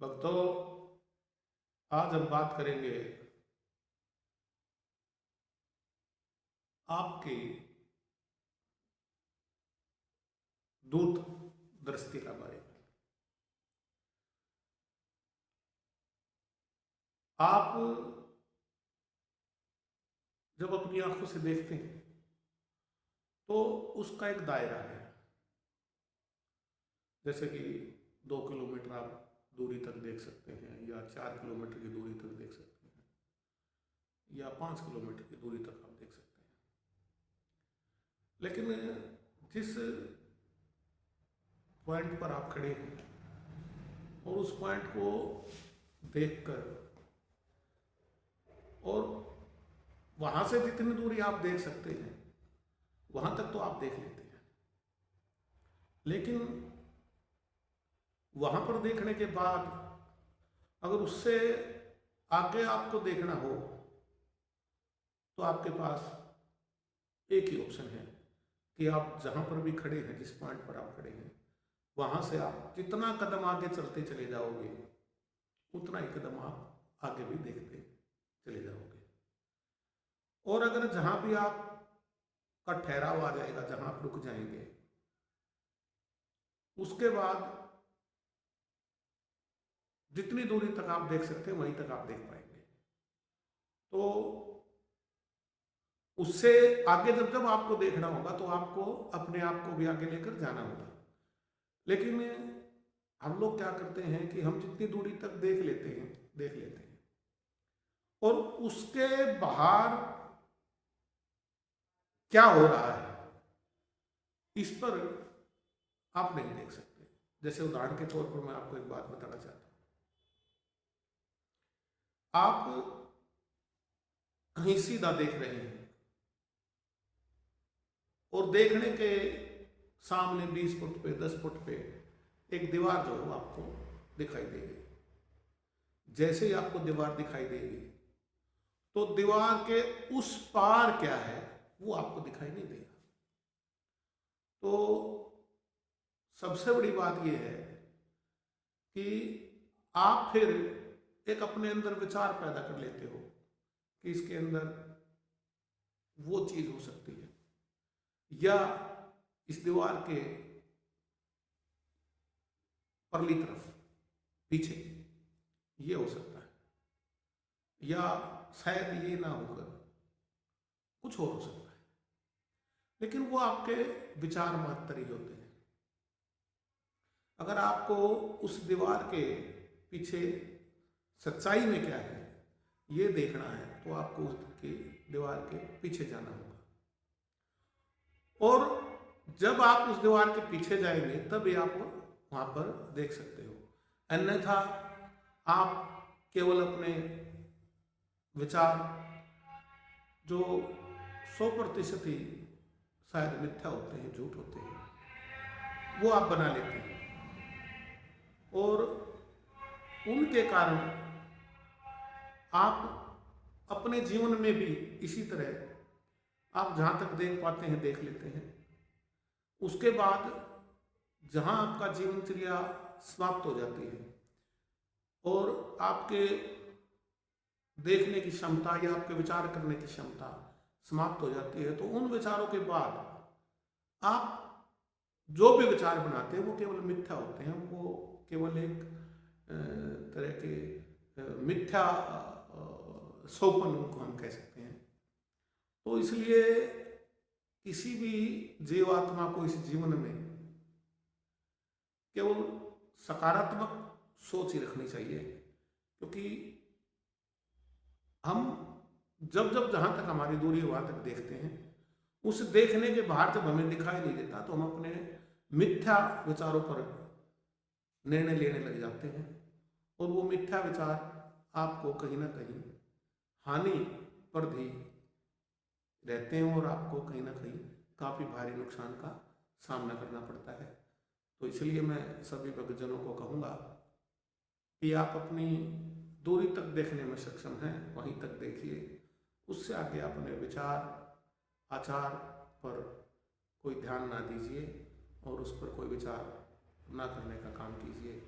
भक्तों, आज हम बात करेंगे आपकी दूरदृष्टि के बारे में। आप जब अपनी आंखों से देखते हैं तो उसका एक दायरा है। जैसे कि 2 किलोमीटर आप दूरी तक देख सकते हैं, या 4 किलोमीटर की दूरी तक देख सकते हैं, या 5 किलोमीटर की दूरी तक आप देख सकते हैं। लेकिन जिस पॉइंट पर आप खड़े हैं और उस पॉइंट को देखकर, और वहां से जितनी दूरी आप देख सकते हैं वहां तक तो आप देख लेते हैं, लेकिन वहां पर देखने के बाद अगर उससे आगे आपको देखना हो तो आपके पास एक ही ऑप्शन है कि आप जहां पर भी खड़े हैं, जिस पॉइंट पर आप खड़े हैं, वहां से आप जितना कदम आगे चलते चले जाओगे उतना ही कदम आप आगे भी देखते चले जाओगे। और अगर जहां भी आप का ठहराव आ जाएगा, जहां आप रुक जाएंगे, उसके बाद जितनी दूरी तक आप देख सकते हैं वहीं तक आप देख पाएंगे। तो उससे आगे जब जब आपको देखना होगा तो आपको अपने आप को भी आगे लेकर जाना होगा। लेकिन हम लोग क्या करते हैं कि हम जितनी दूरी तक देख लेते हैं और उसके बाहर क्या हो रहा है इस पर आप नहीं देख सकते। जैसे उदाहरण के तौर पर मैं आपको एक बात बताना चाहता हूं। आप कहीं सीधा देख रहे हैं और देखने के सामने 20 फुट पे, 10 फुट पे एक दीवार जो है आपको दिखाई देगी। जैसे ही आपको दीवार दिखाई देगी तो दीवार के उस पार क्या है वो आपको दिखाई नहीं देगा। तो सबसे बड़ी बात यह है कि आप फिर एक अपने अंदर विचार पैदा कर लेते हो कि इसके अंदर वो चीज हो सकती है, या इस दीवार के परली तरफ पीछे ये हो सकता है, या शायद ये ना होकर कुछ और हो सकता है। लेकिन वो आपके विचार मात्र ही होते हैं। अगर आपको उस दीवार के पीछे सच्चाई में क्या है ये देखना है तो आपको उसके दीवार के पीछे जाना होगा। और जब आप उस दीवार के पीछे जाएंगे तभी आप वहां पर देख सकते हो। अन्यथा आप केवल अपने विचार, जो 100% ही शायद मिथ्या होते हैं, झूठ होते हैं, वो आप बना लेते हैं। और उनके कारण आप अपने जीवन में भी इसी तरह आप जहां तक देख पाते हैं देख लेते हैं। उसके बाद जहां आपका जीवनचर्या समाप्त हो जाती है और आपके देखने की क्षमता या आपके विचार करने की क्षमता समाप्त हो जाती है, तो उन विचारों के बाद आप जो भी विचार बनाते हैं वो केवल मिथ्या होते हैं। वो केवल एक तरह के मिथ्या सोपन उनको हम कह सकते हैं। तो इसलिए किसी भी जीवात्मा को इस जीवन में केवल सकारात्मक सोच ही रखनी चाहिए, क्योंकि हम जब जब जहां तक हमारी दूरी है वहां तक देखते हैं, उस देखने के बाहर जब हमें दिखाई नहीं देता तो हम अपने मिथ्या विचारों पर निर्णय लेने लग जाते हैं, और वो मिथ्या विचार आपको कहीं ना कहीं हानि पर भी रहते हैं और आपको कहीं ना कहीं काफी भारी नुकसान का सामना करना पड़ता है। तो इसलिए मैं सभी भक्तजनों को कहूंगा कि आप अपनी दूरी तक देखने में सक्षम हैं वहीं तक देखिए। उससे आगे अपने विचार आचार पर कोई ध्यान ना दीजिए और उस पर कोई विचार ना करने का काम कीजिए।